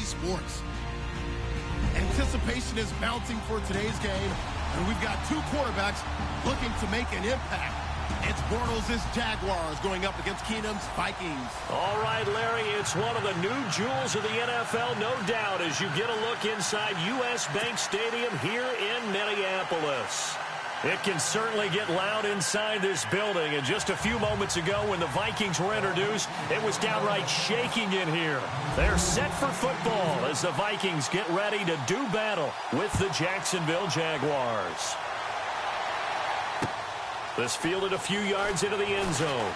sports. Anticipation is mounting for today's game, and we've got two quarterbacks looking to make an impact. It's Bortles' Jaguars going up against Keenum's Vikings. All right, Larry, it's one of the new jewels of the NFL, no doubt, as you get a look inside U.S. Bank Stadium here in Minneapolis. It can certainly get loud inside this building, and just a few moments ago when the Vikings were introduced, it was downright shaking in here. They're set for football as the Vikings get ready to do battle with the Jacksonville Jaguars. This fielded a few yards into the end zone.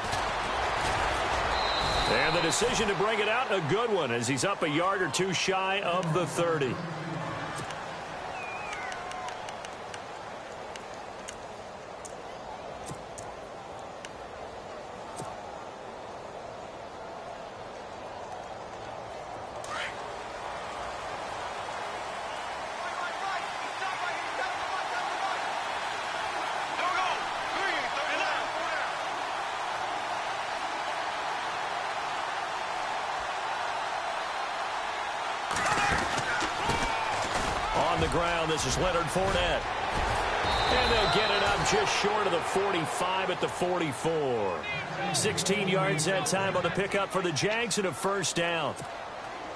And the decision to bring it out, a good one, as he's up a yard or two shy of the 30. The ground, this is Leonard Fournette. And they'll get it up just short of the 45 at the 44. 16 yards that time on the pickup for the Jags and a first down.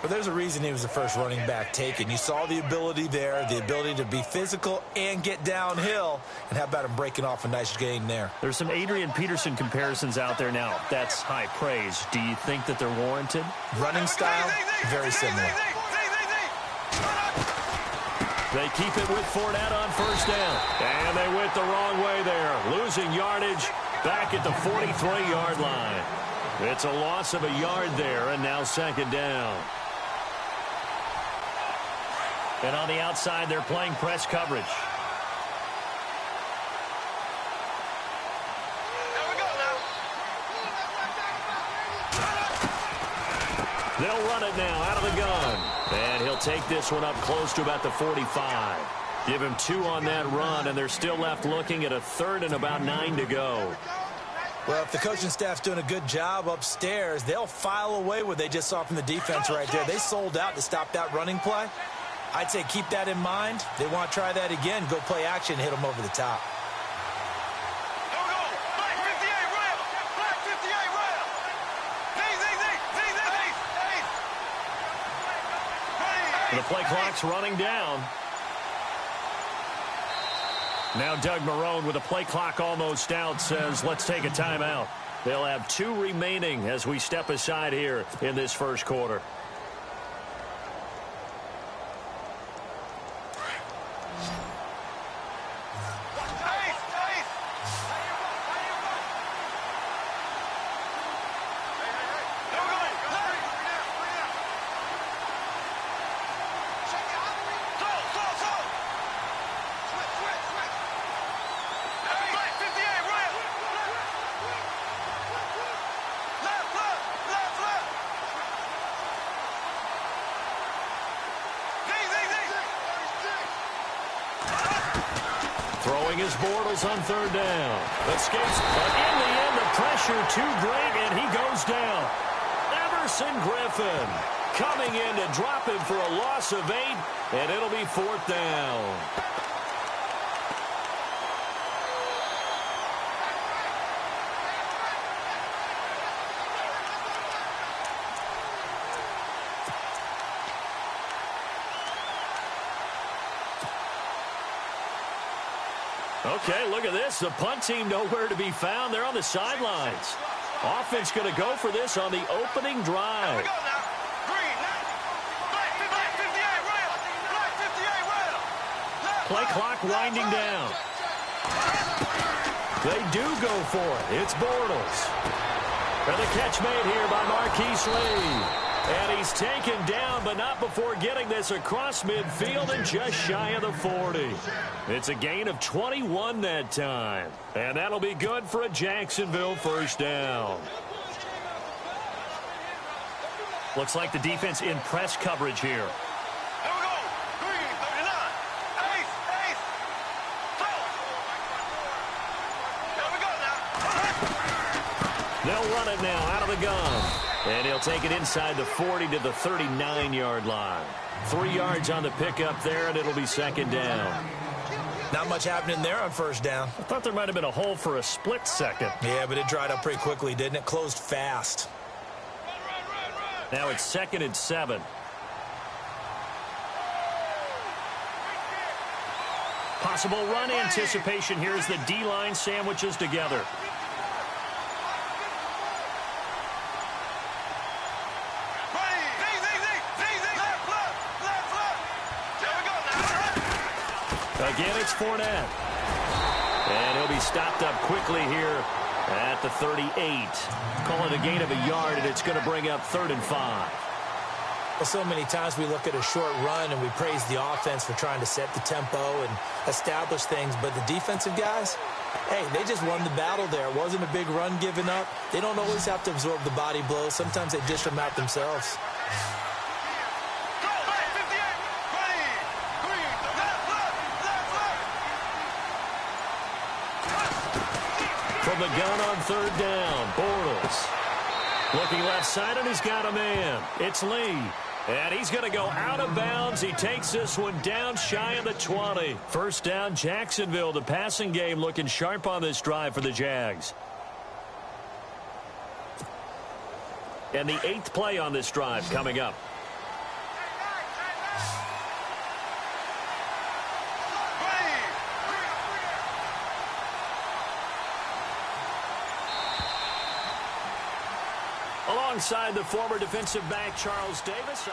But there's a reason he was the first running back taken. You saw the ability there, the ability to be physical and get downhill. And how about him breaking off a nice gain there? There's some Adrian Peterson comparisons out there now. That's high praise. Do you think that they're warranted? Running style, very similar. They keep it with Fournette on first down. And they went the wrong way there. Losing yardage back at the 43-yard line. It's a loss of a yard there, and now second down. And on the outside, they're playing press coverage. They'll run it now out of the gun. And he'll take this one up close to about the 45. Give him 2 on that run, and they're still left looking at a third and about 9 to go. Well, if the coaching staff's doing a good job upstairs, they'll file away what they just saw from the defense right there. They sold out to stop that running play. I'd say keep that in mind. They want to try that again, go play action, hit them over the top. The play clock's running down. Now Doug Marrone, with the play clock almost out, says let's take a timeout. They'll have 2 remaining as we step aside here in this first quarter. Throwing his Bortles on third down. Escapes, but in the end, the pressure too great, and he goes down. Everson Griffin coming in to drop him for a loss of 8, and it'll be 4th down. Okay, look at this. The punt team nowhere to be found. They're on the sidelines. Offense going to go for this on the opening drive. Play clock winding down. They do go for it. It's Bortles. And the catch made here by Marquise Lee. And he's taken down, but not before getting this across midfield and just shy of the 40. It's a gain of 21 that time. And that'll be good for a Jacksonville first down. Looks like the defense in press coverage here. They'll run it now out of the gun. And he'll take it inside the 40 to the 39-yard line. 3 yards on the pickup there, and it'll be second down. Not much happening there on first down. I thought there might have been a hole for a split second. Yeah, but it dried up pretty quickly, didn't it? Closed fast. Now it's 2nd and 7. Possible run anticipation here as the D-line sandwiches together. Again, it's Fournette. And he'll be stopped up quickly here at the 38. Call it a gain of a yard, and it's going to bring up 3rd and 5. Well, so many times we look at a short run and we praise the offense for trying to set the tempo and establish things, but the defensive guys, hey, they just won the battle there. It wasn't a big run given up. They don't always have to absorb the body blows. Sometimes they dish them out themselves. From the gun on 3rd down, Bortles. Looking left side, and he's got a man. It's Lee. And he's going to go out of bounds. He takes this one down shy of the 20. First down, Jacksonville. The passing game looking sharp on this drive for the Jags. And the 8th play on this drive coming up. Alongside the former defensive back, Charles Davis.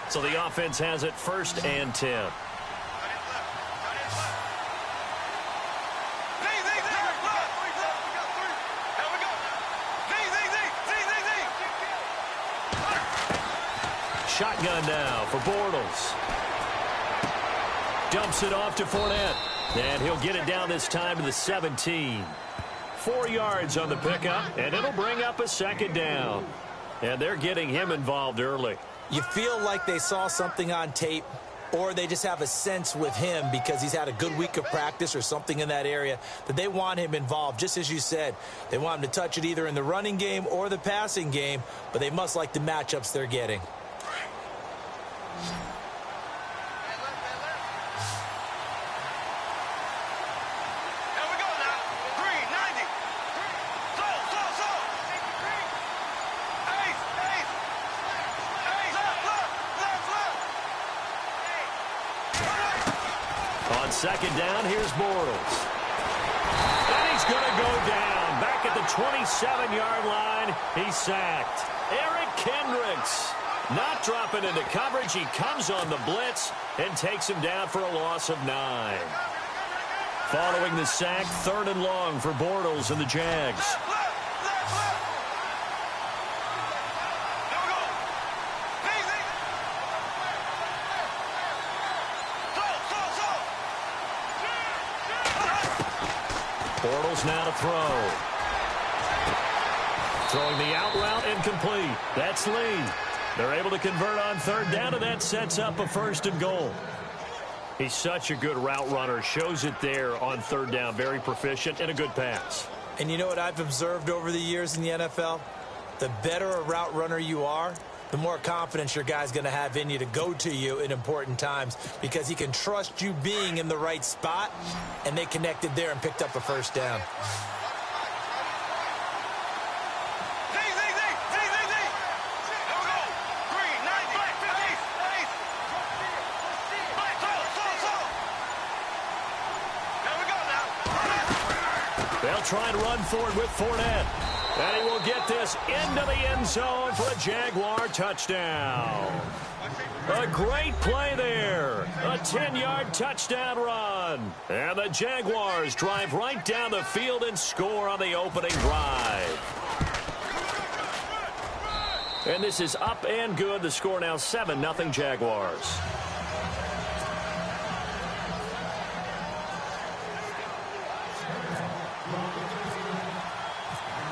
So the offense has it 1st and 10. Shotgun now for Bortles. Dumps it off to Fournette. And he'll get it down this time to the 17. 4 yards on the pickup, and it'll bring up a 2nd down. And they're getting him involved early. You feel like they saw something on tape, or they just have a sense with him because he's had a good week of practice or something in that area that they want him involved. Just as you said, they want him to touch it either in the running game or the passing game, but they must like the matchups they're getting. On 2nd down, here's Bortles. And he's going to go down. Back at the 27-yard line, he's sacked. Eric Kendricks not dropping into coverage. He comes on the blitz and takes him down for a loss of 9. Following the sack, 3rd and long for Bortles and the Jags. Bortles now to throw. Throwing the out route incomplete. That's Lee. They're able to convert on 3rd down, and that sets up a 1st and goal. He's such a good route runner. Shows it there on 3rd down. Very proficient and a good pass. And you know what I've observed over the years in the NFL? The better a route runner you are, the more confidence your guy's going to have in you to go to you in important times because he can trust you being in the right spot, and they connected there and picked up a 1st down. They'll try and run forward with Fournette. And he will get this into the end zone for a Jaguar touchdown. A great play there. A 10-yard touchdown run. And the Jaguars drive right down the field and score on the opening drive. And this is up and good. The score now 7-0 Jaguars.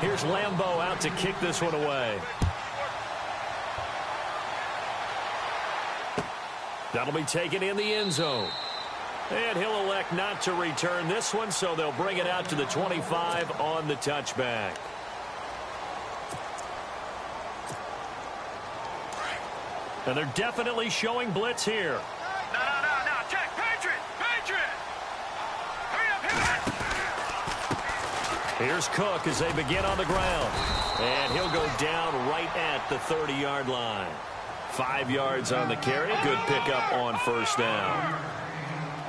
Here's Lambeau out to kick this one away. That'll be taken in the end zone. And he'll elect not to return this one, so they'll bring it out to the 25 on the touchback. And they're definitely showing blitz here. No. Check. Patriot. Hurry up. Here's Cook as they begin on the ground. And he'll go down right at the 30-yard line. 5 yards on the carry. Good pickup on first down.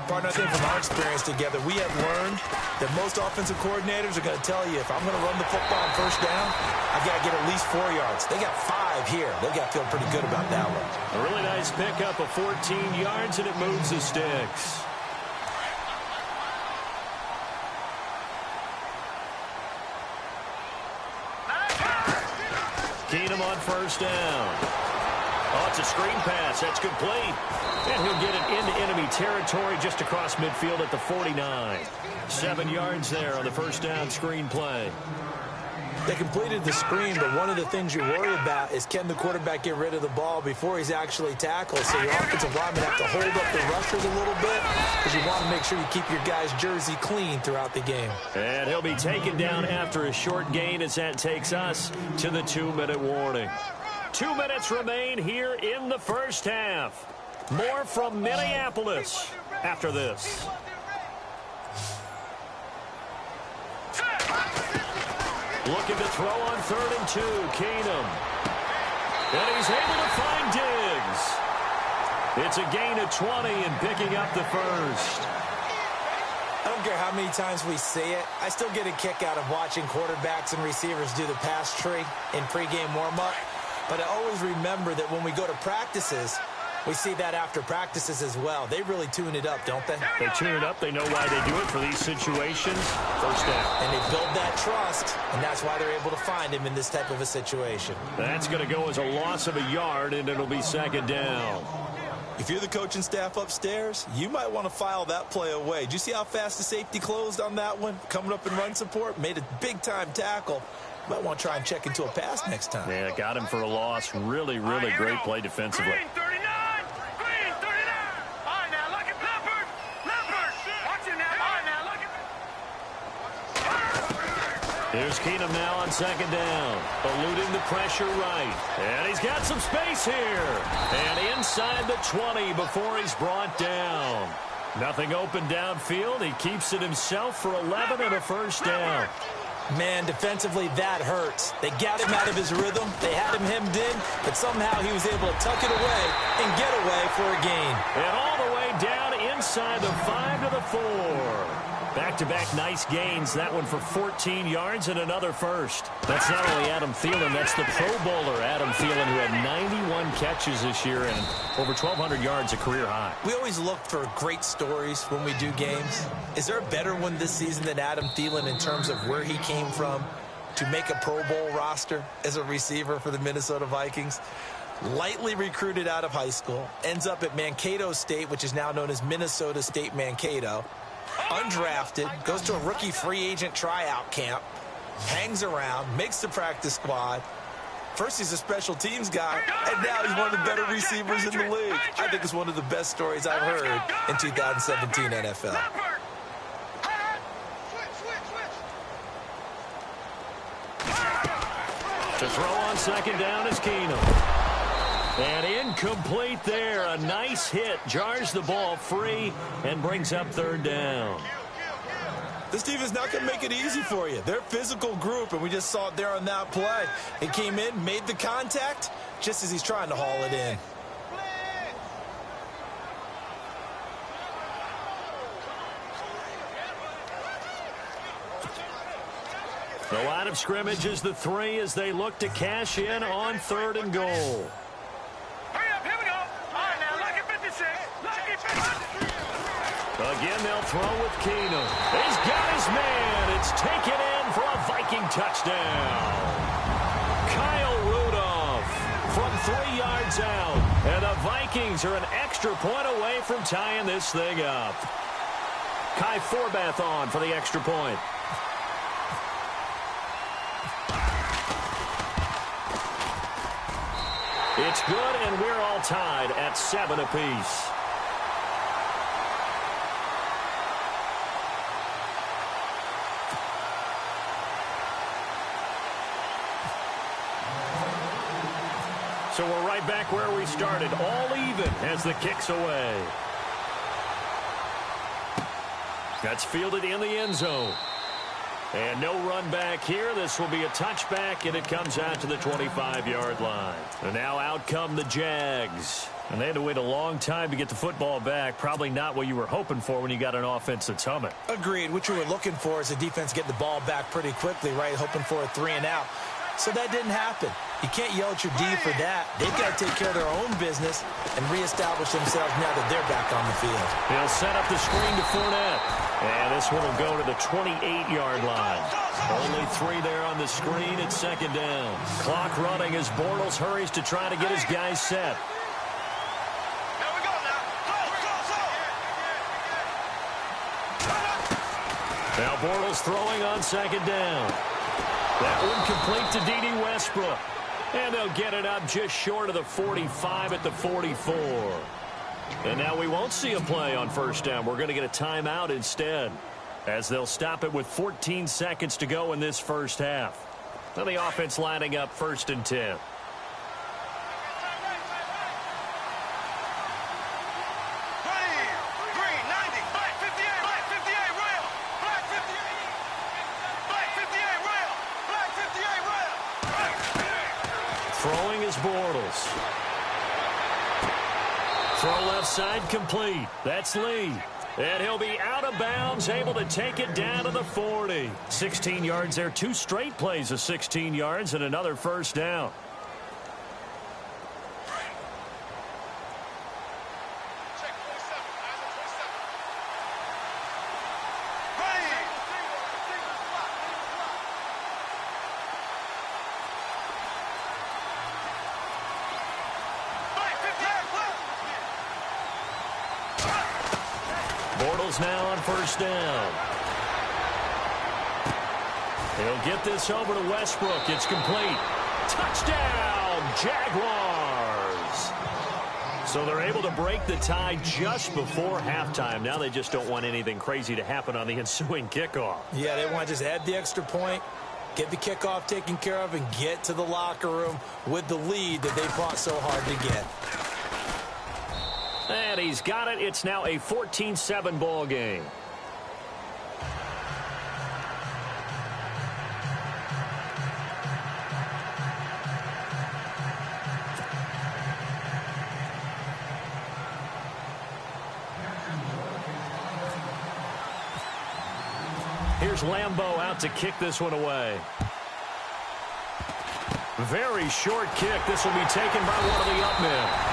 Partner, I think from our experience together, we have learned that most offensive coordinators are going to tell you, if I'm going to run the football on first down, I've got to get at least 4 yards. They got 5 here. They've got to feel pretty good about that one. A really nice pickup of 14 yards, and it moves the sticks. Keenum on first down. Oh, it's a screen pass. That's complete. And he'll get it into enemy territory just across midfield at the 49. 7 yards there on the first down screen play. They completed the screen, but one of the things you're worried about is can the quarterback get rid of the ball before he's actually tackled. So your offensive linemen have to hold up the rushers a little bit because you want to make sure you keep your guy's jersey clean throughout the game. And he'll be taken down after a short gain as that takes us to the 2-minute warning. 2 minutes remain here in the first half. More from Minneapolis after this. Looking to throw on 3rd and 2. Keenum. And he's able to find Diggs. It's a gain of 20 and picking up the first. I don't care how many times we see it. I still get a kick out of watching quarterbacks and receivers do the pass tree in pregame warm-up. But I always remember that when we go to practices, we see that after practices as well. They really tune it up, don't they? They tune it up. They know why they do it for these situations. First down. And they build that trust, and that's why they're able to find him in this type of a situation. That's going to go as a loss of a yard, and it'll be 2nd down. If you're the coaching staff upstairs, you might want to file that play away. Did you see how fast the safety closed on that one? Coming up in run support, made a big-time tackle. Might want to try and check into a pass next time. Yeah, got him for a loss. Really great play defensively. Green 39. All right, now look at Leopard. Watch him now. All right, now look at. Here's Keenum now on 2nd down. Eluding the pressure right. And he's got some space here. And inside the 20 before he's brought down. Nothing open downfield. He keeps it himself for 11 and a first down. Man, defensively, that hurts. They got him out of his rhythm. They had him hemmed in, but somehow he was able to tuck it away and get away for a gain. And all the way down inside the 5 to the 4. Back-to-back nice gains. That one for 14 yards and another first. That's not only Adam Thielen, that's the Pro Bowler Adam Thielen, who had 91 catches this year and over 1,200 yards, a career high. We always look for great stories when we do games. Is there a better one this season than Adam Thielen in terms of where he came from to make a Pro Bowl roster as a receiver for the Minnesota Vikings? Lightly recruited out of high school, ends up at Mankato State, which is now known as Minnesota State Mankato. Undrafted, goes to a rookie free agent tryout camp, hangs around, makes the practice squad. First he's a special teams guy, and now he's one of the better receivers in the league. I think it's one of the best stories I've heard in 2017 NFL. To throw on 2nd down is Keenum. And incomplete there. A nice hit. Jars the ball free and brings up 3rd down. This team is not going to make it easy for you. They're a physical group, and we just saw it there on that play. He came in, made the contact, just as he's trying to haul it in. The line of scrimmage is the 3 as they look to cash in on 3rd and goal. Hurry up, here we go. All right, now look at 56. Look at 56. Again, they'll throw with Keenum. He's got his man. It's taken in for a Viking touchdown. Kyle Rudolph from 3 yards out. And the Vikings are an extra point away from tying this thing up. Kai Forbath on for the extra point. It's good, and we're all tied at 7 apiece. So we're right back where we started, all even as the kick's away. That's fielded in the end zone. And no run back here. This will be a touchback, and it comes out to the 25-yard line. And now out come the Jags. And they had to wait a long time to get the football back. Probably not what you were hoping for when you got an offense that's humming. Agreed. What you were looking for is the defense get the ball back pretty quickly, right? Hoping for a 3-and-out. So that didn't happen. You can't yell at your D for that. They've got to take care of their own business and reestablish themselves now that they're back on the field. He'll set up the screen to Fournette. And this one will go to the 28-yard line. Only 3 there on the screen at second down. Clock running as Bortles hurries to try to get his guys set. Here we go now. Go. Now Bortles throwing on second down. That one complete to D.D. Westbrook. And they'll get it up just short of the 45 at the 44. And now we won't see a play on first down. We're going to get a timeout instead, as they'll stop it with 14 seconds to go in this first half. Now the offense lining up 1st and 10. Throwing is Bortles. Throw left side complete. That's Lee. And he'll be out of bounds, able to take it down to the 40. 16 yards there. 2 straight plays of 16 yards and another first down. Bortles now on first down. He'll get this over to Westbrook. It's complete. Touchdown, Jaguars. So they're able to break the tie just before halftime. Now they just don't want anything crazy to happen on the ensuing kickoff. Yeah, they want to just add the extra point, get the kickoff taken care of, and get to the locker room with the lead that they fought so hard to get. And he's got it. It's now a 14-7 ball game. Here's Lambeau out to kick this one away. Very short kick. This will be taken by one of the up men.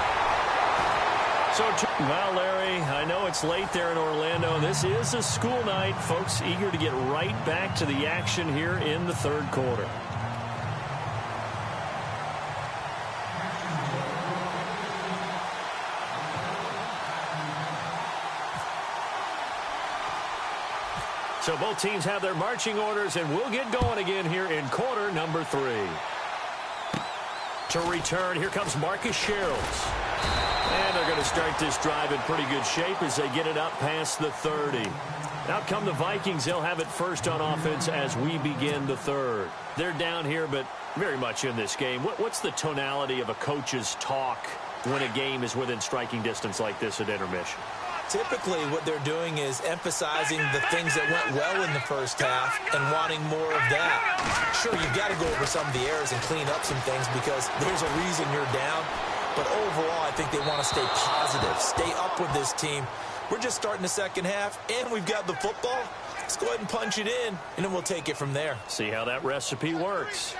Well, Larry, I know it's late there in Orlando. This is a school night. Folks eager to get right back to the action here in the third quarter. So both teams have their marching orders, and we'll get going again here in quarter number 3. To return, here comes Marcus Sherrills. And they're going to start this drive in pretty good shape as they get it up past the 30. Out come the Vikings. They'll have it first on offense as we begin the third. They're down here, but very much in this game. What's the tonality of a coach's talk when a game is within striking distance like this at intermission? Typically, what they're doing is emphasizing the things that went well in the first half and wanting more of that. Sure, you've got to go over some of the errors and clean up some things because there's a reason you're down. But overall, I think they want to stay positive, stay up with this team. We're just starting the second half, and we've got the football. Let's go ahead and punch it in, and then we'll take it from there. See how that recipe works.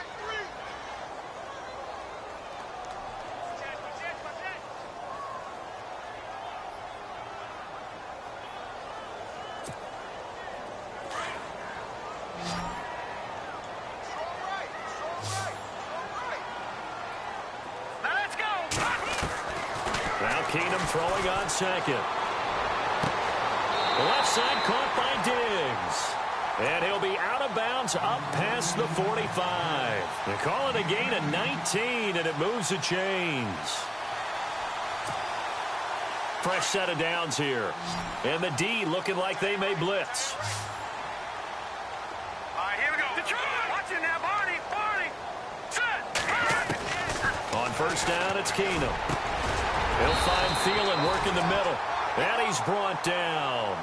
Keenum throwing on second. Left side caught by Diggs. And he'll be out of bounds up past the 45. They call it a gain of 19, and it moves the chains. Fresh set of downs here. And the D looking like they may blitz. All right, here we go. Detroit! Watch it now, Barney! Set! On First down, it's Keenum. He'll find Thielen working the middle. And he's brought down.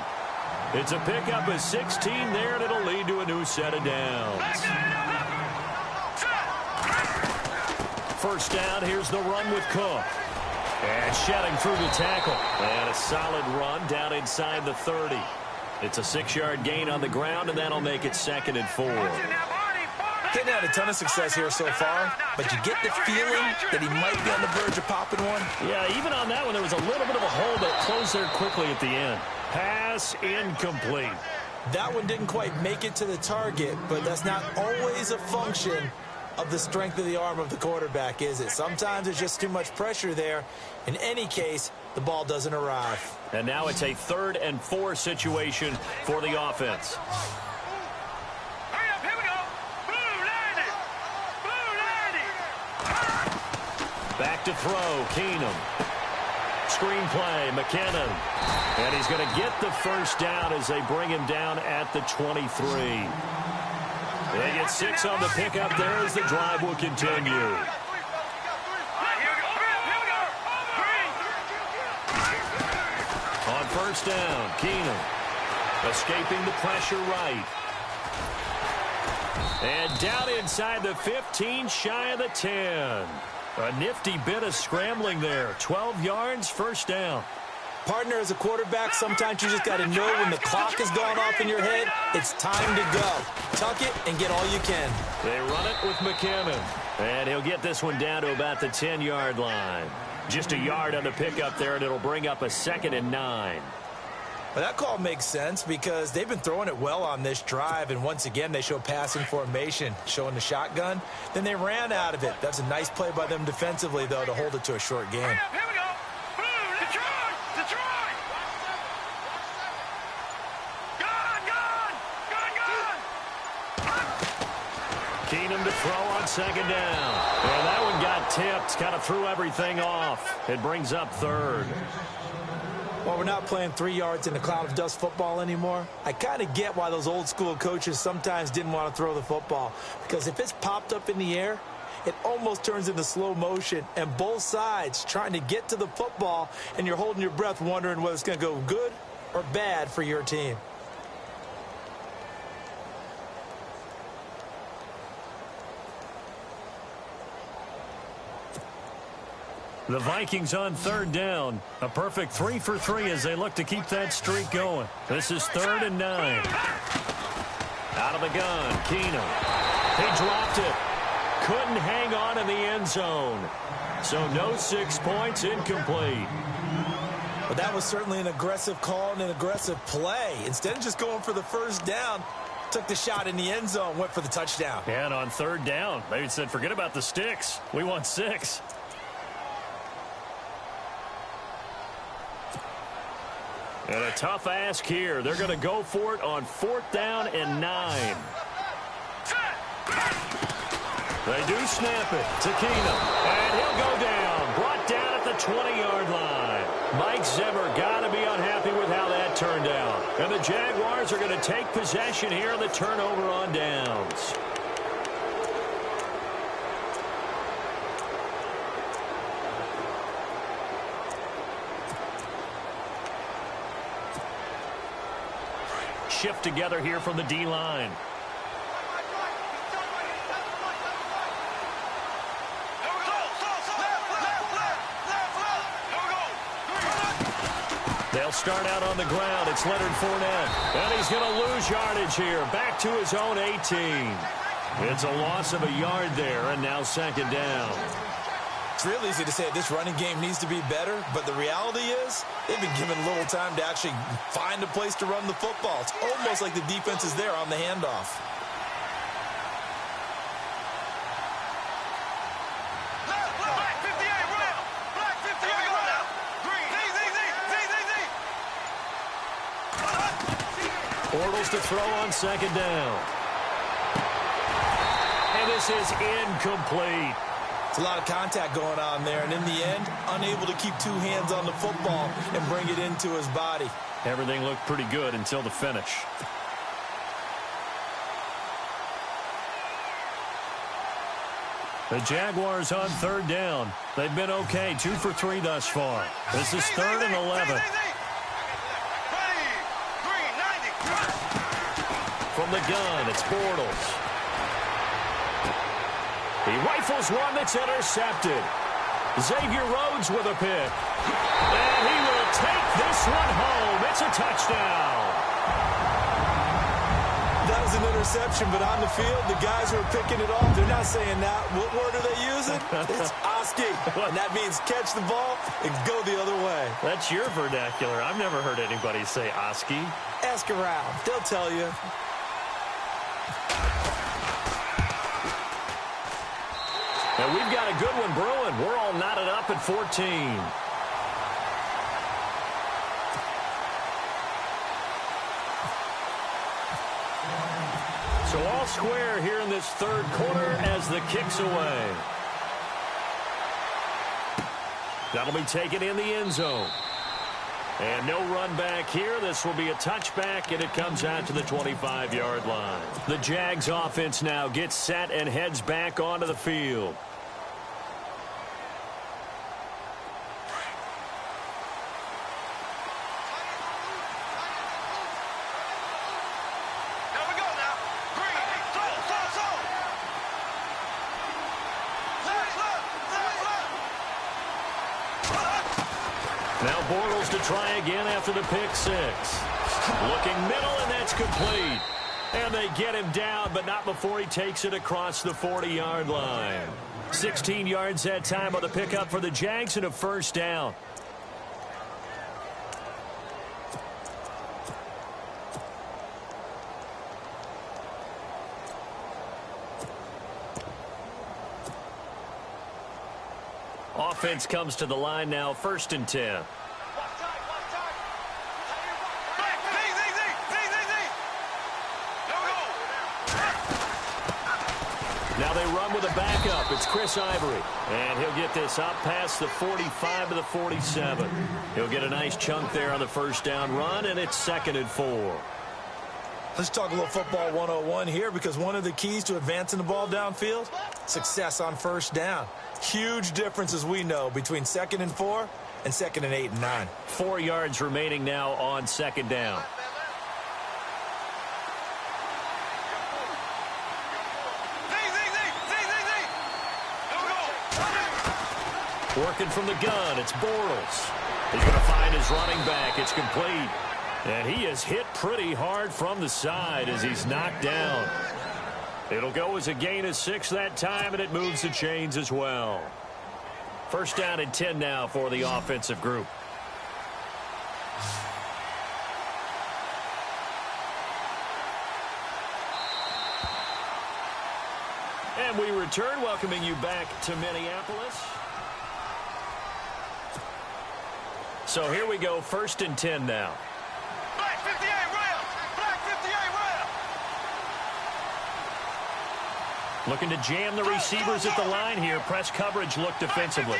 It's a pickup of 16 there, and it'll lead to a new set of downs. First down, here's the run with Cook. And shedding through the tackle. And a solid run down inside the 30. It's a 6-yard gain on the ground, and that'll make it 2nd and 4. Hadn't had a ton of success here so far, but you get the feeling that he might be on the verge of popping one. Yeah, even on that one, there was a little bit of a hole that closed there quickly at the end. Pass incomplete. That one didn't quite make it to the target, but that's not always a function of the strength of the arm of the quarterback, is it? Sometimes there's just too much pressure there. In any case, the ball doesn't arrive. And now it's a 3rd and 4 situation for the offense. Hurry up, here we go. Blue 90. Back to throw, Keenum. Screen play, McKinnon. And he's going to get the first down as they bring him down at the 23. They get 6 on the pickup there as the drive will continue. On first down, Keenum. Escaping the pressure right. And down inside the 15, shy of the 10. A nifty bit of scrambling there. 12 yards, first down. Partner, as a quarterback, sometimes you just got to know when the clock has gone off in your head, it's time to go. Tuck it and get all you can. They run it with McKinnon. And he'll get this one down to about the 10-yard line. Just a yard on the pickup there, and it'll bring up a 2nd and 9. Well, that call makes sense because they've been throwing it well on this drive, and once again, they show passing formation, showing the shotgun. Then they ran out of it. That's a nice play by them defensively, though, to hold it to a short game. Here we go. Blue, Detroit. Keenum to throw on 2nd down. And that one got tipped, kind of threw everything off. It brings up 3rd. Well, we're not playing 3 yards in a cloud of dust football anymore. I kind of get why those old school coaches sometimes didn't want to throw the football. Because if it's popped up in the air, it almost turns into slow motion. And both sides trying to get to the football, and you're holding your breath wondering whether it's going to go good or bad for your team. The Vikings on 3rd down. A perfect 3 for 3 as they look to keep that streak going. This is 3rd and 9. Out of the gun, Keenum. He dropped it. Couldn't hang on in the end zone. So no 6 points, incomplete. But that was certainly an aggressive call and an aggressive play. Instead of just going for the first down, took the shot in the end zone, went for the touchdown. And on 3rd down, they said, forget about the sticks. We want 6. And a tough ask here. They're going to go for it on 4th down and 9. They do snap it to Keenum. And he'll go down. Brought down at the 20-yard line. Mike Zimmer got to be unhappy with how that turned out. And the Jaguars are going to take possession here on the turnover on downs. Shift together here from the D-line. They'll start out on the ground. It's Leonard Fournette. And he's going to lose yardage here. Back to his own 18. It's a loss of a yard there, and now 2nd down. It's real easy to say this running game needs to be better, but the reality is they've been given little time to actually find a place to run the football. It's almost like the defense is there on the handoff. Black 58, roll. Black 58, roll. Green. Bortles to throw on 2nd down. And this is incomplete. It's a lot of contact going on there, and in the end, unable to keep 2 hands on the football and bring it into his body. Everything looked pretty good until the finish. The Jaguars on third down. They've been okay, 2 for 3 thus far. This is 3rd and 11. From the gun, it's Bortles. He rifles one that's intercepted. Xavier Rhodes with a pick. And he will take this one home. It's a touchdown. That was an interception, but on the field, the guys who are picking it off, they're not saying that. What word are they using? It's Oski. And that means catch the ball and go the other way. That's your vernacular. I've never heard anybody say Oski. Ask around. They'll tell you. And we've got a good one brewing. We're all knotted up at 14. So all square here in this third quarter as the kick's away. That'll be taken in the end zone. And no run back here. This will be a touchback, and it comes out to the 25-yard line. The Jags offense now gets set and heads back onto the field. Now Bortles to try again after the pick six. Looking middle, and that's complete. And they get him down, but not before he takes it across the 40-yard line. 16 yards that time on the pickup for the Jags and a first down. Offense comes to the line now, 1st and 10. Now they run with a backup. It's Chris Ivory. And he'll get this up past the 45 to the 47. He'll get a nice chunk there on the first down run, and it's 2nd and 4. Let's talk a little football 101 here, because one of the keys to advancing the ball downfield, success on first down. Huge difference, as we know, between 2nd and 4 and 2nd and 8 and 9. 4 yards remaining now on 2nd down. Working from the gun, it's Bortles. He's going to find his running back. It's complete. And he is hit pretty hard from the side as he's knocked down. It'll go as a gain of 6 that time, and it moves the chains as well. First down and 10 now for the offensive group. And we return, welcoming you back to Minneapolis. So here we go, 1st and 10 now. Black 58 Rams! Black 58 Rams! Looking to jam the receivers at the line here. Press coverage look defensively.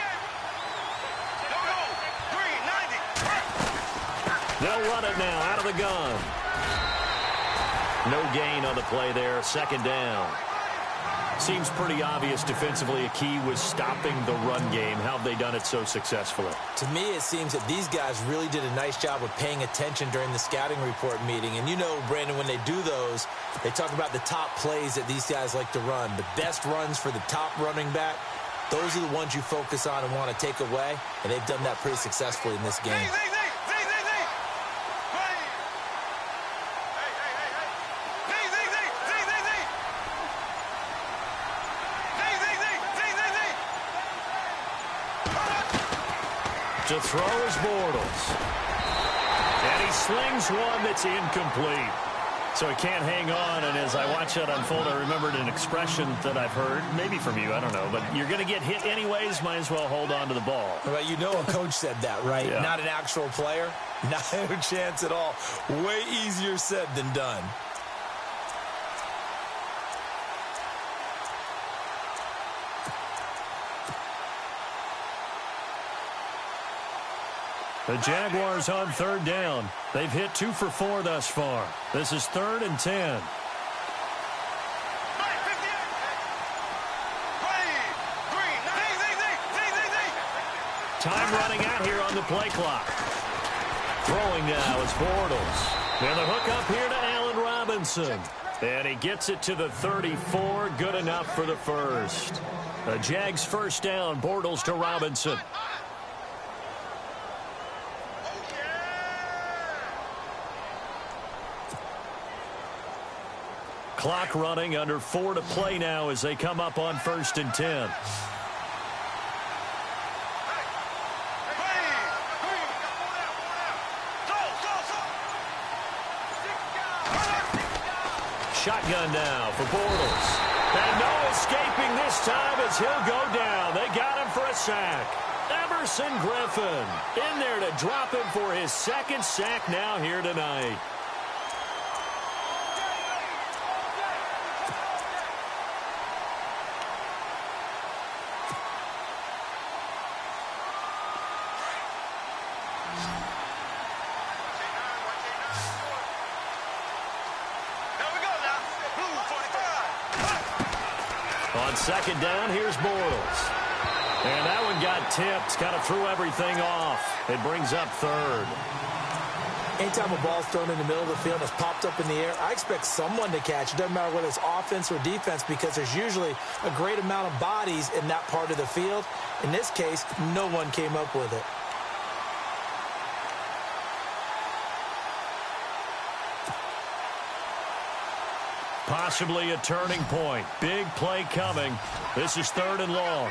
They'll run it now out of the gun. No gain on the play there. 2nd down. Seems pretty obvious defensively a key was stopping the run game. How have they done it so successfully? To me, it seems that these guys really did a nice job of paying attention during the scouting report meeting. And you know, Brandon, when they do those, they talk about the top plays that these guys like to run. The best runs for the top running back, those are the ones you focus on and want to take away. And they've done that pretty successfully in this game. To throw is Bortles. And he slings one that's incomplete. So he can't hang on, and as I watch that unfold, I remembered an expression that I've heard, maybe from you, I don't know, but you're going to get hit anyways, might as well hold on to the ball. Well, you know a coach said that, right? Yeah. Not an actual player. Not a chance at all. Way easier said than done. The Jaguars on 3rd down. They've hit 2 for 4 thus far. This is 3rd and 10. Time running out here on the play clock. Throwing now is Bortles. And the hook up here to Allen Robinson. And he gets it to the 34. Good enough for the first. A Jags first down. Bortles to Robinson. Clock running, under 4 to play now as they come up on 1st and 10. Shotgun now for Bortles. And no escaping this time as he'll go down. They got him for a sack. Emerson Griffin in there to drop him for his 2nd sack now here tonight. On 2nd down, here's Bortles. And that one got tipped. Kind of threw everything off. It brings up 3rd. Anytime a ball's thrown in the middle of the field and it's popped up in the air, I expect someone to catch. It doesn't matter whether it's offense or defense because there's usually a great amount of bodies in that part of the field. In this case, no one came up with it. Possibly a turning point. Big play coming. This is 3rd and long.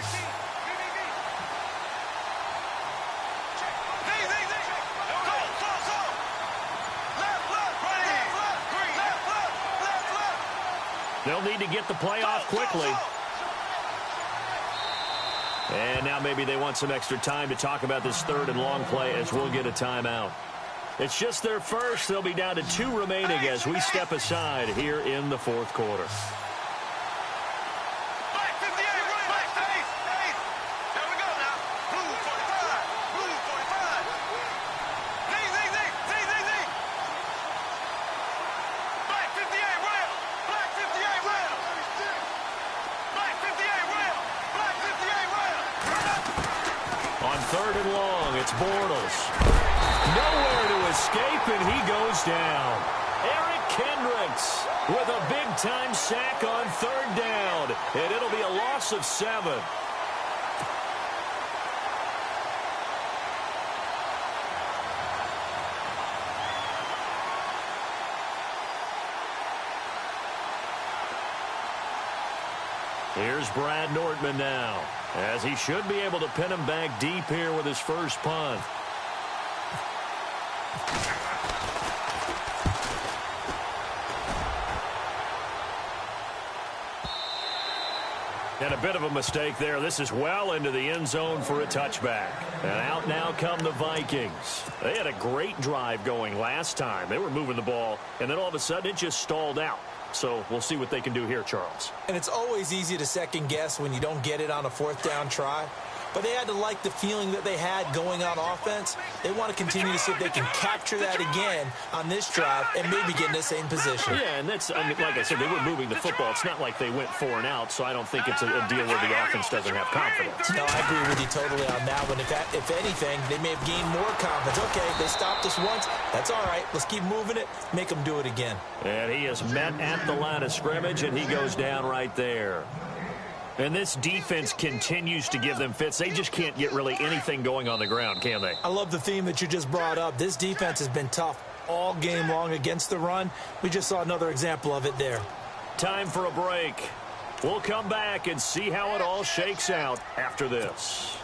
They'll need to get the play off quickly. And now maybe they want some extra time to talk about this 3rd and long play as we'll get a timeout. It's just their first. They'll be down to 2 remaining as we step aside here in the 4th quarter. On 3rd and long, it's Bortles. Nowhere to escape, and he goes down. Eric Kendricks with a big-time sack on 3rd down, and it'll be a loss of 7. Here's Brad Nortman now, as he should be able to pin him back deep here with his first punt. And a bit of a mistake there. This is well into the end zone for a touchback. And out now come the Vikings. They had a great drive going last time. They were moving the ball, and then all of a sudden it just stalled out. So we'll see what they can do here, Charles. And it's always easy to second guess when you don't get it on a 4th down try. But they had to like the feeling that they had going on offense. They want to continue to see if they can capture that again on this drive and maybe get in the same position. Yeah, and that's, I mean, like I said, they were moving the football. It's not like they went 4 and out, so I don't think it's a deal where the offense doesn't have confidence. No, I agree with you totally on that one. If anything, they may have gained more confidence. Okay, they stopped us once. That's all right. Let's keep moving it. Make them do it again. And he is met at the line of scrimmage, and he goes down right there. And this defense continues to give them fits. They just can't get really anything going on the ground, can they? I love the theme that you just brought up. This defense has been tough all game long against the run. We just saw another example of it there. Time for a break. We'll come back and see how it all shakes out after this.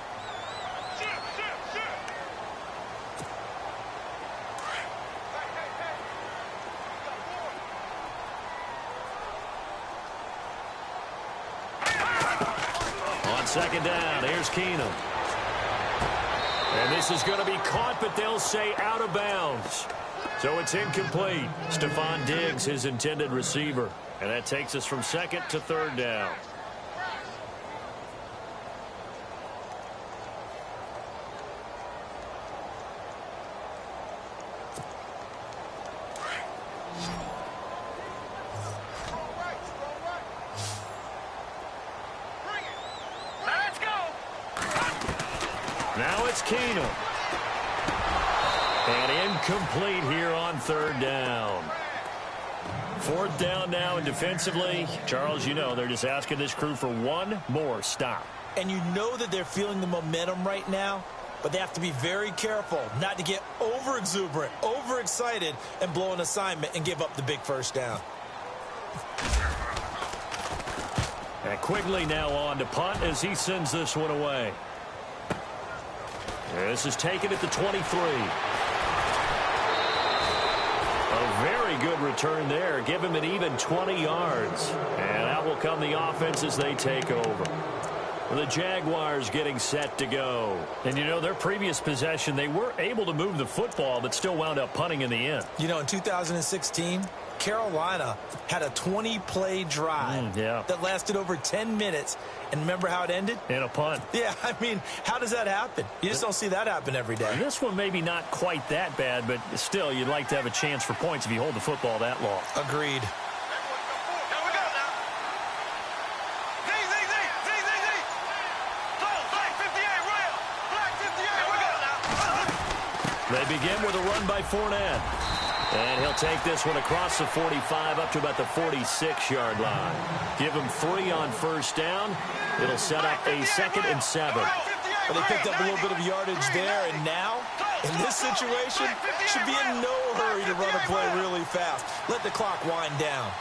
On 2nd down, here's Keenum. And this is going to be caught, but they'll say out of bounds. So it's incomplete. Stephon Diggs, his intended receiver. And that takes us from 2nd to 3rd down. Now it's Keenum. And incomplete here on third down. Fourth down now, and defensively, Charles, you know, they're just asking this crew for one more stop. And you know that they're feeling the momentum right now, but they have to be very careful not to get over-exuberant, over-excited, and blow an assignment and give up the big first down. And Quigley now on to punt as he sends this one away. This is taken at the 23. A very good return there. Give him an even 20 yards. And out will come the offense as they take over. The Jaguars getting set to go. And, you know, their previous possession, they were able to move the football, but still wound up punting in the end. You know, in 2016, Carolina had a 20-play drive that lasted over 10 minutes. And remember how it ended? In a punt. Yeah, I mean, how does that happen? You just don't see that happen every day. This one maybe not quite that bad, but still, you'd like to have a chance for points if you hold the football that long. Agreed. They begin with a run by Fournette. And he'll take this one across the 45 up to about the 46-yard line. Give him 3 on first down. It'll set up a 2nd and 7. Well, they picked up a little bit of yardage there, and now, in this situation, should be in no hurry to run a play really fast. Let the clock wind down.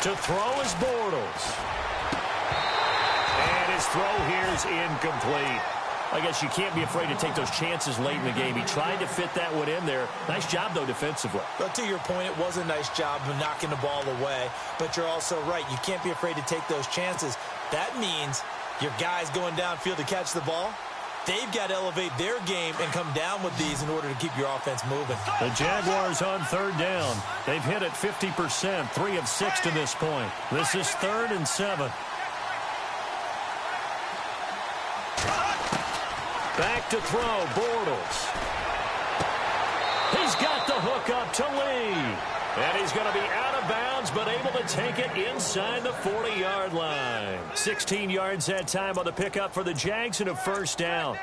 To throw is Bortles. And his throw here is incomplete. I guess you can't be afraid to take those chances late in the game. He tried to fit that one in there. Nice job, though, defensively. But to your point, it was a nice job of knocking the ball away. But you're also right. You can't be afraid to take those chances. That means your guys going downfield to catch the ball, they've got to elevate their game and come down with these in order to keep your offense moving. The Jaguars on third down. They've hit it 50%, 3 of 6 to this point. This is 3rd and 7. Back to throw, Bortles. He's got the hook up to Lee. And he's going to be out of bounds, but able to take it inside the 40-yard line. 16 yards that time on the pickup for the Jags and a first down.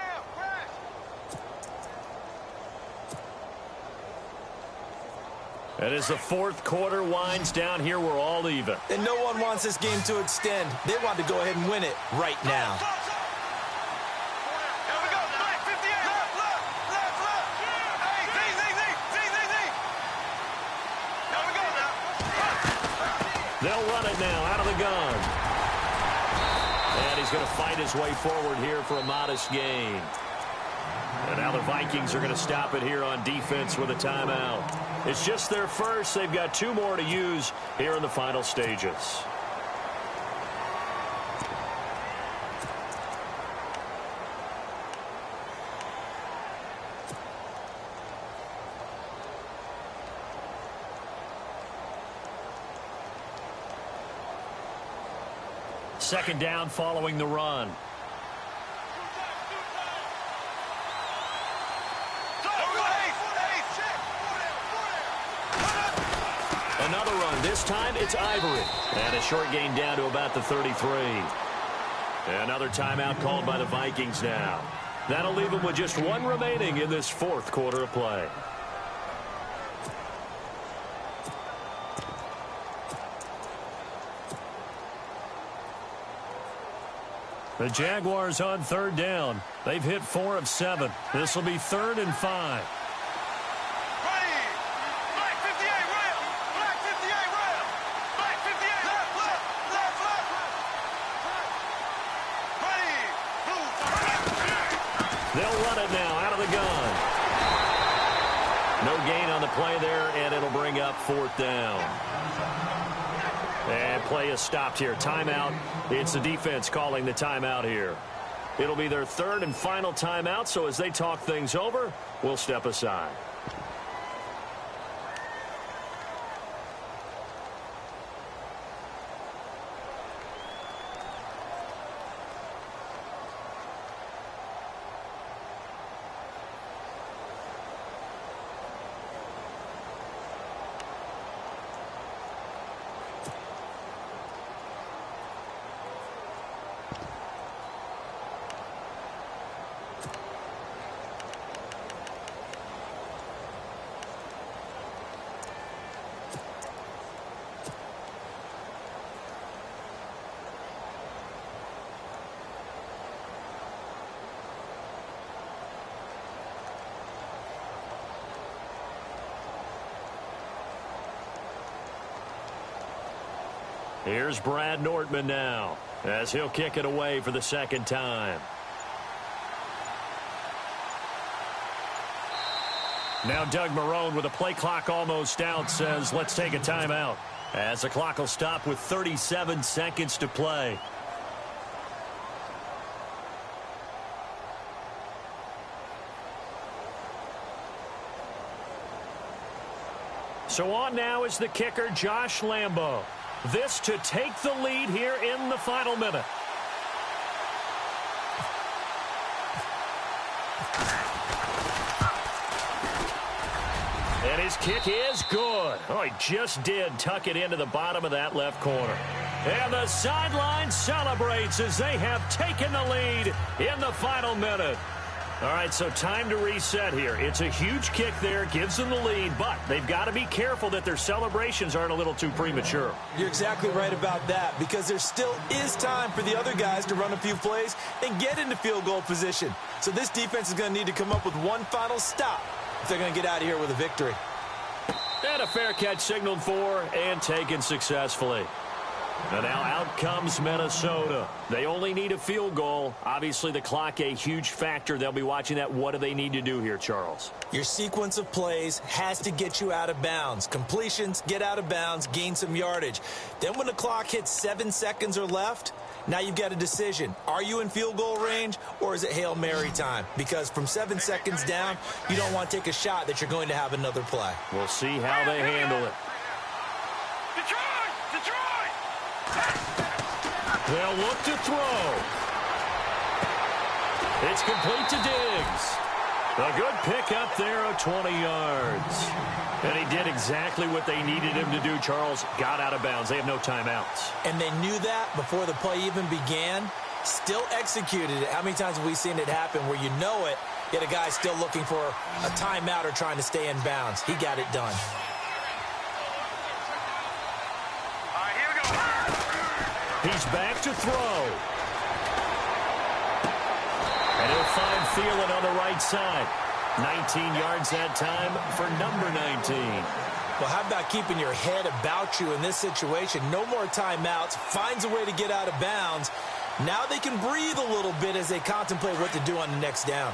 And as the fourth quarter winds down here, we're all even. And no one wants this game to extend. They want to go ahead and win it right now. They'll run it now out of the gun. And he's going to fight his way forward here for a modest gain. And now the Vikings are going to stop it here on defense with a timeout. It's just their first. They've got 2 more to use here in the final stages. Second down following the run. Another run. This time it's Ivory. And a short gain down to about the 33. Another timeout called by the Vikings now. That'll leave them with just 1 remaining in this fourth quarter of play. The Jaguars on third down. They've hit 4 of 7. This will be 3rd and 5. They'll run it now out of the gun. No gain on the play there, and it'll bring up 4th down. And play is stopped here. Timeout. It's the defense calling the timeout here. It'll be their 3rd and final timeout, so as they talk things over, we'll step aside. Here's Brad Nordman now as he'll kick it away for the second time. Now Doug Marrone, with a play clock almost out, says let's take a timeout, as the clock will stop with 37 seconds to play. So on now is the kicker, Josh Lambo. This to take the lead here in the final minute. And his kick is good. Oh, he just did tuck it into the bottom of that left corner. And the sideline celebrates as they have taken the lead in the final minute. All right, so time to reset here. It's a huge kick there, gives them the lead, but they've got to be careful that their celebrations aren't a little too premature. You're exactly right about that, because there still is time for the other guys to run a few plays and get into field goal position. So this defense is going to need to come up with one final stop if they're going to get out of here with a victory. And a fair catch signaled for and taken successfully. And now out comes Minnesota. They only need a field goal. Obviously, the clock a huge factor. They'll be watching that. What do they need to do here, Charles? Your sequence of plays has to get you out of bounds. Completions, get out of bounds, gain some yardage. Then when the clock hits 7 seconds or left, now you've got a decision. Are you in field goal range, or is it Hail Mary time? Because from 7 seconds down, you don't want to take a shot that you're going to have another play. We'll see how they handle it. They'll look to throw. It's complete to Diggs. A good pick up there of 20 yards. And he did exactly what they needed him to do, Charles. Got out of bounds. They have no timeouts. And they knew that before the play even began. Still executed it. How many times have we seen it happen where you know it, yet a guy's still looking for a timeout or trying to stay in bounds? He got it done. He's back to throw. And he'll find Thielen on the right side. 19 yards that time for number 19. Well, how about keeping your head about you in this situation? No more timeouts. Finds a way to get out of bounds. Now they can breathe a little bit as they contemplate what to do on the next down.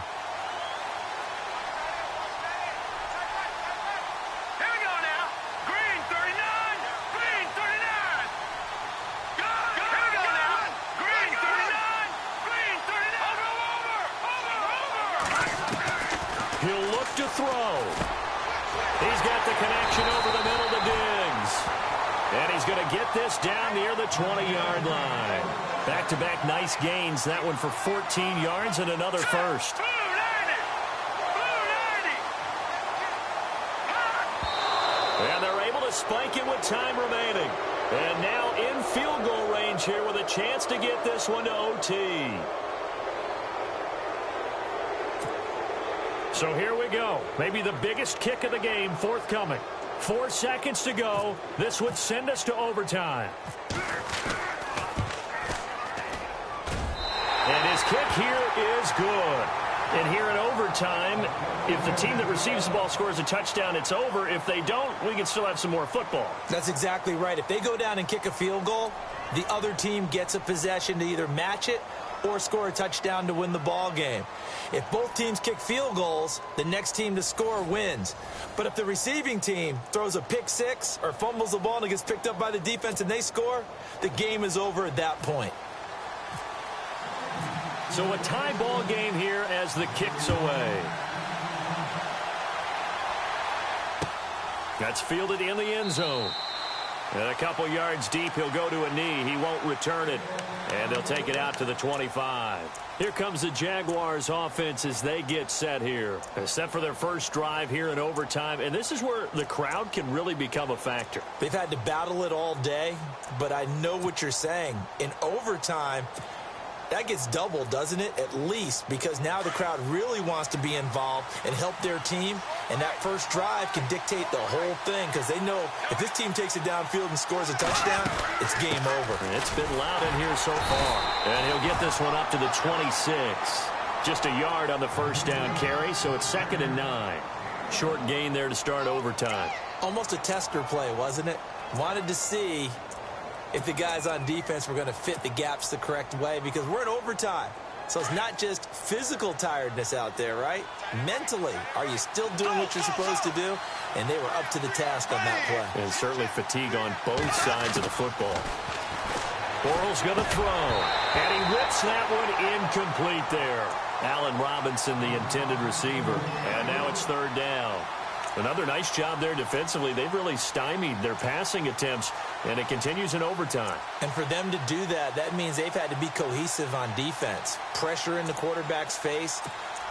Throw. He's got the connection over the middle to Diggs. And he's going to get this down near the 20-yard line. Back-to-back nice gains. That one for 14 yards and another first. And they're able to spike it with time remaining. And now in field goal range here with a chance to get this one to OT. So here we go. Maybe the biggest kick of the game forthcoming. 4 seconds to go. This would send us to overtime. And his kick here is good. And here in overtime, if the team that receives the ball scores a touchdown, it's over. If they don't, we can still have some more football. That's exactly right. If they go down and kick a field goal, the other team gets a possession to either match it or score a touchdown to win the ball game. If both teams kick field goals, the next team to score wins. But if the receiving team throws a pick six or fumbles the ball and it gets picked up by the defense and they score, the game is over at that point. So a tie ball game here as the kick's away. That's fielded in the end zone. And a couple yards deep, he'll go to a knee. He won't return it. And they'll take it out to the 25. Here comes the Jaguars offense as they get set here. Set for their first drive here in overtime. And this is where the crowd can really become a factor. They've had to battle it all day, but I know what you're saying. In overtime, that gets doubled, doesn't it? At least, because now the crowd really wants to be involved and help their team. And that first drive can dictate the whole thing because they know if this team takes it downfield and scores a touchdown, it's game over. And it's been loud in here so far. And he'll get this one up to the 26. Just a yard on the first down carry, so it's 2nd and 9. Short gain there to start overtime. Almost a tester play, wasn't it? Wanted to see if the guys on defense were going to fit the gaps the correct way, because we're in overtime. So it's not just physical tiredness out there, right? Mentally, are you still doing what you're supposed to do? And they were up to the task on that play. And certainly fatigue on both sides of the football. Bortles going to throw. And he whips that one incomplete there. Allen Robinson, the intended receiver. And now it's third down. Another nice job there defensively. They've really stymied their passing attempts, and it continues in overtime. And for them to do that, that means they've had to be cohesive on defense. Pressure in the quarterback's face,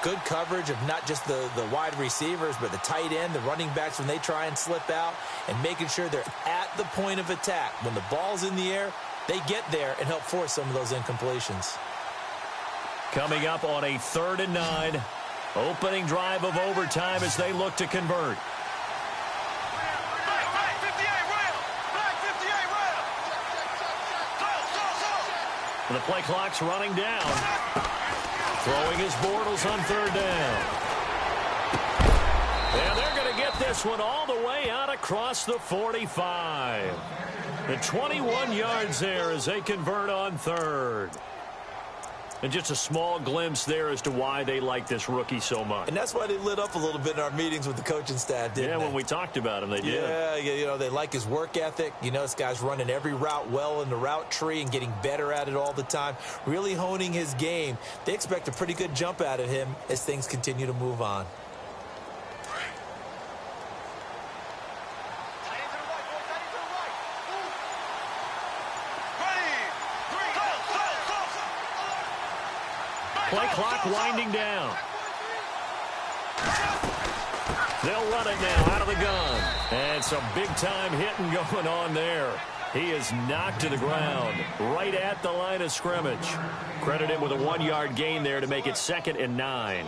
good coverage of not just the wide receivers, but the tight end, the running backs when they try and slip out, and making sure they're at the point of attack. When the ball's in the air, they get there and help force some of those incompletions. Coming up on a 3rd and 9. Opening drive of overtime as they look to convert. The play clock's running down. Throwing his Bortles on 3rd down. And they're going to get this one all the way out across the 45. The 21 yards there as they convert on 3rd. And just a small glimpse there as to why they like this rookie so much. And that's why they lit up a little bit in our meetings with the coaching staff, didn't they? Yeah, when we talked about him, they did. Yeah, you know, they like his work ethic. You know, this guy's running every route well in the route tree and getting better at it all the time, really honing his game. They expect a pretty good jump out of him as things continue to move on. Play clock winding down. They'll run it now out of the gun. And some big-time hitting going on there. He is knocked to the ground right at the line of scrimmage. Credit him with a 1-yard gain there to make it 2nd and 9.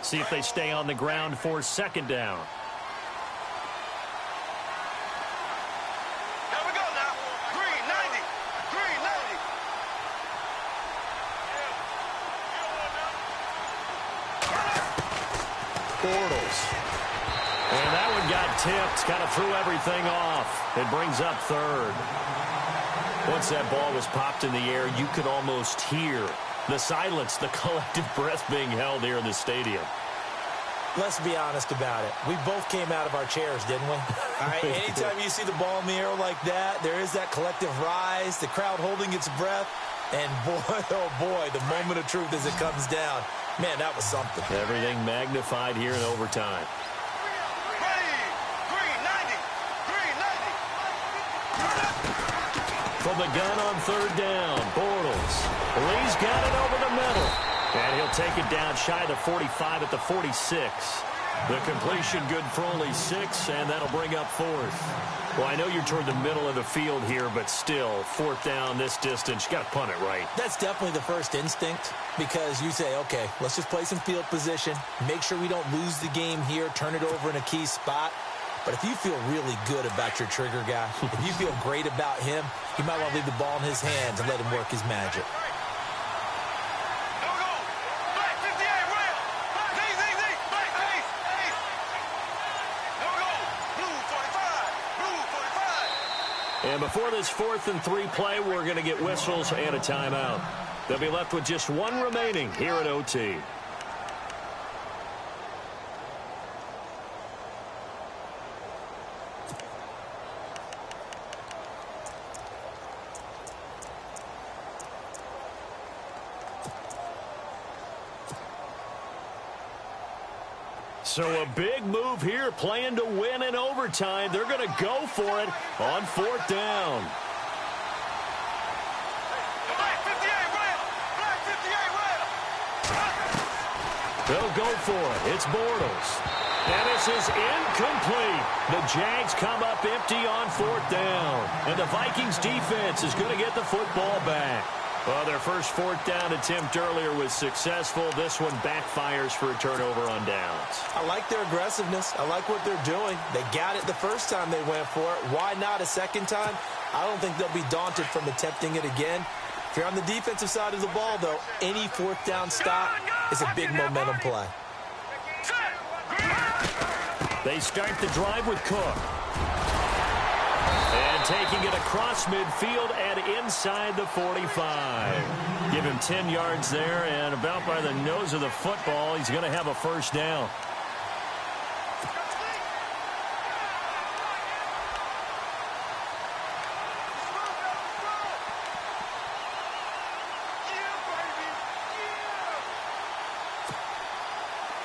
See if they stay on the ground for 2nd down. Bortles. And that one got tipped, kind of threw everything off. It brings up 3rd. Once that ball was popped in the air, you could almost hear the silence, the collective breath being held here in the stadium. Let's be honest about it. We both came out of our chairs, didn't we? All right, anytime you see the ball in the air like that, there is that collective rise, the crowd holding its breath, and boy, oh boy, the moment of truth as it comes down. Man, that was something. Everything magnified here in overtime. From the gun on 3rd down, Bortles. Lee's got it over the middle. And he'll take it down shy of the 45 at the 46. The completion good for only 6, and that'll bring up 4th. Well, I know you're toward the middle of the field here, but still, 4th down this distance, you got to punt it right. That's definitely the first instinct, because you say, okay, let's just play some field position, make sure we don't lose the game here, turn it over in a key spot. But if you feel really good about your trigger guy, if you feel great about him, you might want to leave the ball in his hands and let him work his magic. And before this 4th and 3 play, we're going to get whistles and a timeout. They'll be left with just 1 remaining here at OT. So a big move here, playing to win in overtime. They're going to go for it on 4th down. They'll go for it. It's Bortles. And this is incomplete. The Jags come up empty on 4th down. And the Vikings defense is going to get the football back. Well, their first 4th down attempt earlier was successful. This one backfires for a turnover on downs. I like their aggressiveness. I like what they're doing. They got it the first time they went for it. Why not a second time? I don't think they'll be daunted from attempting it again. If you're on the defensive side of the ball, though, any 4th down stop is a big momentum play. They start the drive with Cook. And taking it across midfield and inside the 45. Give him 10 yards there, and about by the nose of the football, he's going to have a first down.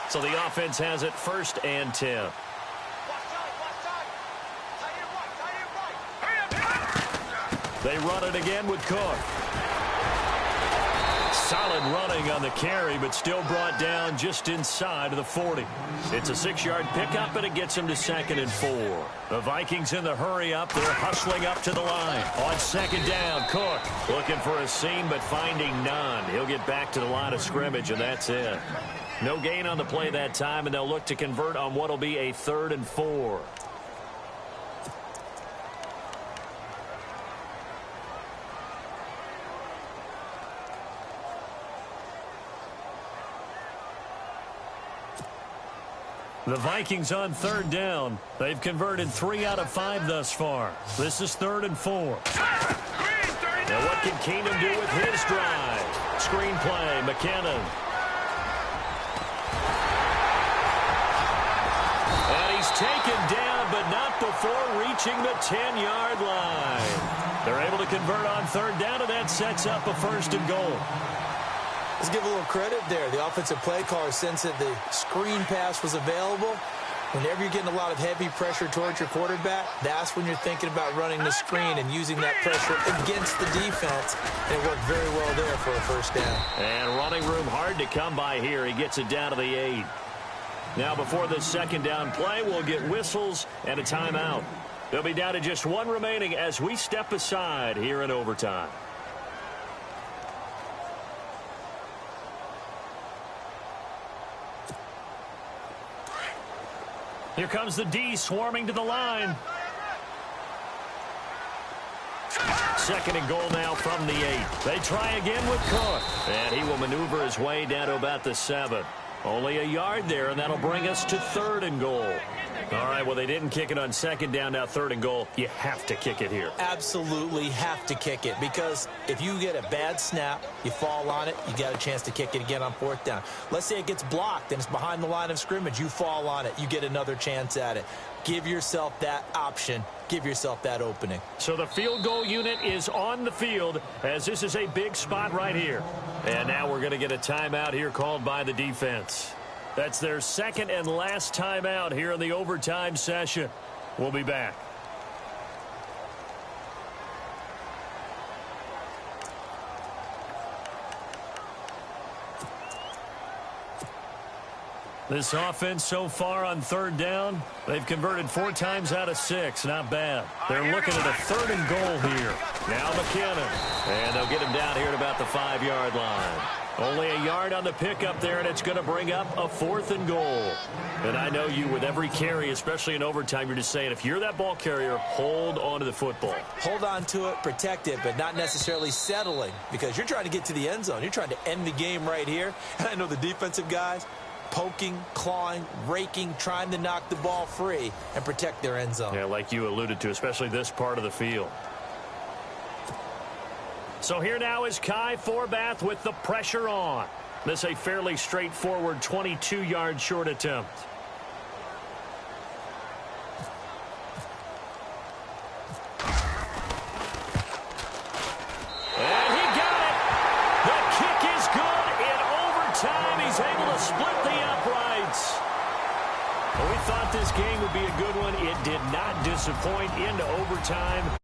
So the offense has it 1st and 10. They run it again with Cook. Solid running on the carry, but still brought down just inside of the 40. It's a 6-yard pickup, and it gets him to 2nd and 4. The Vikings in the hurry up. They're hustling up to the line. On 2nd down, Cook looking for a seam, but finding none. He'll get back to the line of scrimmage, and that's it. No gain on the play that time, and they'll look to convert on what will be a 3rd and 4. The Vikings on 3rd down. They've converted 3 out of 5 thus far. This is 3rd and 4. Now what can Keenum do with his drive? Screen play, McKinnon. And he's taken down, but not before reaching the 10-yard line. They're able to convert on 3rd down, and that sets up a 1st and goal. Let's give a little credit there. The offensive play caller sensed that the screen pass was available. Whenever you're getting a lot of heavy pressure towards your quarterback, that's when you're thinking about running the screen and using that pressure against the defense. And it worked very well there for a 1st down. And running room hard to come by here. He gets it down to the 8. Now before this 2nd down play, we'll get whistles and a timeout. They'll be down to just 1 remaining as we step aside here in overtime. Here comes the D swarming to the line. 2nd and goal now from the 8. They try again with Cook. And he will maneuver his way down to about the 7. Only a yard there, and that'll bring us to 3rd and goal. All right, well, they didn't kick it on 2nd down, now 3rd and goal. You have to kick it here. Absolutely have to kick it, because if you get a bad snap, you fall on it, you got a chance to kick it again on 4th down. Let's say it gets blocked and it's behind the line of scrimmage. You fall on it, you get another chance at it. Give yourself that option. Give yourself that opening. So the field goal unit is on the field, as this is a big spot right here. And now we're going to get a timeout here called by the defense. That's their 2nd and last timeout here in the overtime session. We'll be back. This offense so far on 3rd down, they've converted 4 times out of 6. Not bad. They're looking at a 3rd and goal here. Now McKinnon. And they'll get him down here at about the 5-yard line. Only a yard on the pickup there, and it's going to bring up a 4th and goal. And I know you, with every carry, especially in overtime, you're just saying, if you're that ball carrier, hold on to the football. Hold on to it, protect it, but not necessarily settling, because you're trying to get to the end zone. You're trying to end the game right here. And I know the defensive guys, poking, clawing, raking, trying to knock the ball free and protect their end zone. Yeah, like you alluded to, especially this part of the field. So here now is Kai Forbath with the pressure on. This a fairly straightforward 22-yard short attempt. And he got it. The kick is good in overtime. He's able to split the uprights. Well, we thought this game would be a good one. It did not disappoint into overtime.